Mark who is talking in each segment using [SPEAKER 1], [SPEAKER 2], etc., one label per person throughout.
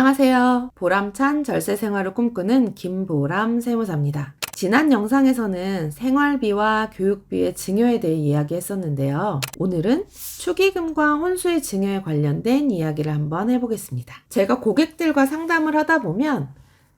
[SPEAKER 1] 안녕하세요. 보람찬 절세 생활을 꿈꾸는 김보람 세무사입니다. 지난 영상에서는 생활비와 교육비의 증여에 대해 이야기했었는데요. 오늘은 축의금과 혼수의 증여에 관련된 이야기를 한번 해보겠습니다. 제가 고객들과 상담을 하다 보면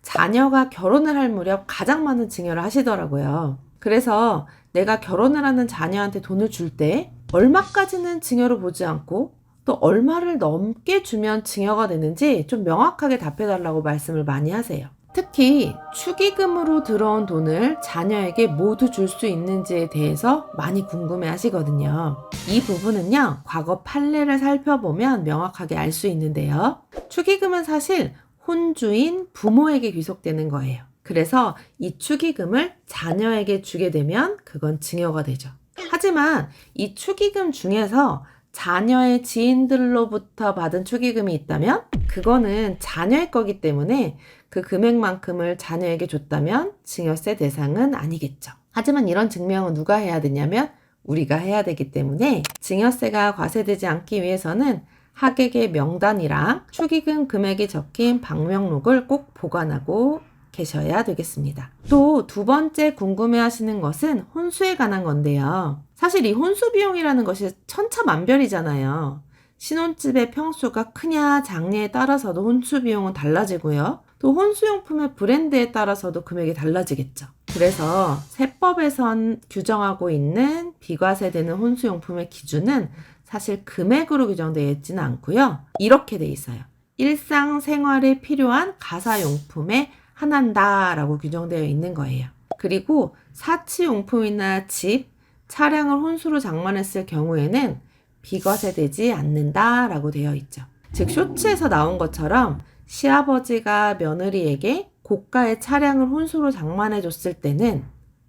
[SPEAKER 1] 자녀가 결혼을 할 무렵 가장 많은 증여를 하시더라고요. 그래서 내가 결혼을 하는 자녀한테 돈을 줄 때 얼마까지는 증여로 보지 않고 또 얼마를 넘게 주면 증여가 되는지 좀 명확하게 답해달라고 말씀을 많이 하세요. 특히 축의금으로 들어온 돈을 자녀에게 모두 줄 수 있는지에 대해서 많이 궁금해 하시거든요. 이 부분은요, 과거 판례를 살펴보면 명확하게 알 수 있는데요. 축의금은 사실 혼주인 부모에게 귀속되는 거예요. 그래서 이 축의금을 자녀에게 주게 되면 그건 증여가 되죠. 하지만 이 축의금 중에서 자녀의 지인들로부터 받은 축의금이 있다면 그거는 자녀의 거기 때문에 그 금액만큼을 자녀에게 줬다면 증여세 대상은 아니겠죠. 하지만 이런 증명은 누가 해야 되냐면 우리가 해야 되기 때문에 증여세가 과세되지 않기 위해서는 하객의 명단이랑 축의금 금액이 적힌 방명록을 꼭 보관하고 계셔야 되겠습니다. 또 두 번째 궁금해 하시는 것은 혼수에 관한 건데요. 사실 이 혼수 비용이라는 것이 천차만별이잖아요. 신혼집의 평수가 크냐 작냐에 따라서도 혼수 비용은 달라지고요. 또 혼수용품의 브랜드에 따라서도 금액이 달라지겠죠. 그래서 세법에선 규정하고 있는 비과세되는 혼수용품의 기준은 사실 금액으로 규정되어 있지는 않고요. 이렇게 돼 있어요. 일상생활에 필요한 가사용품에 한한다라고 규정되어 있는 거예요. 그리고 사치용품이나 집, 차량을 혼수로 장만했을 경우에는 비과세되지 않는다라고 되어 있죠. 즉 쇼츠에서 나온 것처럼 시아버지가 며느리에게 고가의 차량을 혼수로 장만해 줬을 때는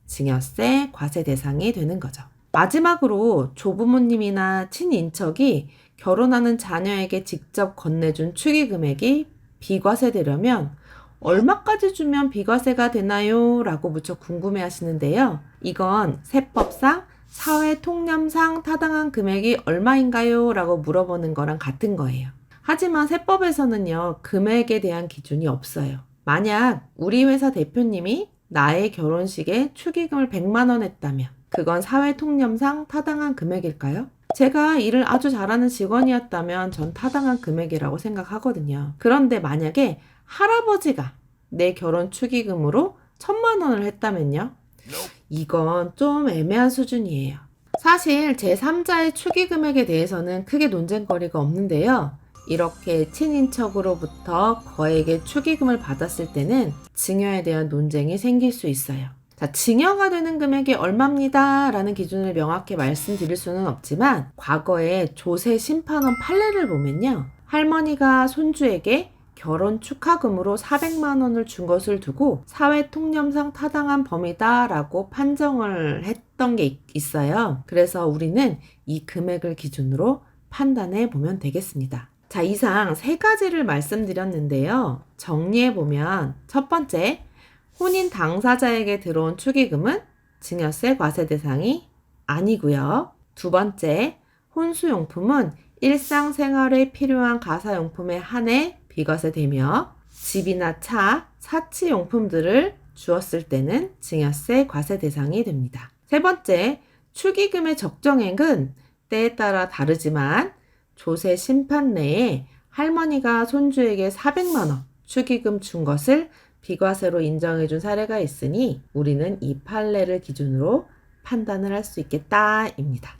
[SPEAKER 1] 증여세 과세 대상이 되는 거죠. 마지막으로 조부모님이나 친인척이 결혼하는 자녀에게 직접 건네준 축의금액이 비과세되려면 얼마까지 주면 비과세가 되나요? 라고 무척 궁금해 하시는데요. 이건 세법상 사회통념상 타당한 금액이 얼마인가요? 라고 물어보는 거랑 같은 거예요. 하지만 세법에서는요, 금액에 대한 기준이 없어요. 만약 우리 회사 대표님이 나의 결혼식에 축의금을 100만 원 했다면 그건 사회통념상 타당한 금액일까요? 제가 일을 아주 잘하는 직원이었다면 전 타당한 금액이라고 생각하거든요. 그런데 만약에 할아버지가 내 결혼 축의금으로 1,000만 원을 했다면요? 이건 좀 애매한 수준이에요. 사실 제3자의 축의금액에 대해서는 크게 논쟁거리가 없는데요. 이렇게 친인척으로부터 거액의 축의금을 받았을 때는 증여에 대한 논쟁이 생길 수 있어요. 자, 증여가 되는 금액이 얼마입니다 라는 기준을 명확히 말씀드릴 수는 없지만 과거에 조세 심판원 판례를 보면요. 할머니가 손주에게 결혼 축하금으로 400만 원을 준 것을 두고 사회통념상 타당한 범위다 라고 판정을 했던 게 있어요. 그래서 우리는 이 금액을 기준으로 판단해 보면 되겠습니다. 자, 이상 세 가지를 말씀드렸는데요. 정리해 보면 첫 번째, 혼인 당사자에게 들어온 축의금은 증여세 과세 대상이 아니고요. 두 번째, 혼수용품은 일상생활에 필요한 가사용품에 한해 비과세되며 집이나 차, 사치용품들을 주었을 때는 증여세 과세 대상이 됩니다. 세 번째, 축의금의 적정액은 때에 따라 다르지만 조세 심판 내에 할머니가 손주에게 400만 원 축의금 준 것을 비과세로 인정해준 사례가 있으니 우리는 이 판례를 기준으로 판단을 할 수 있겠다입니다.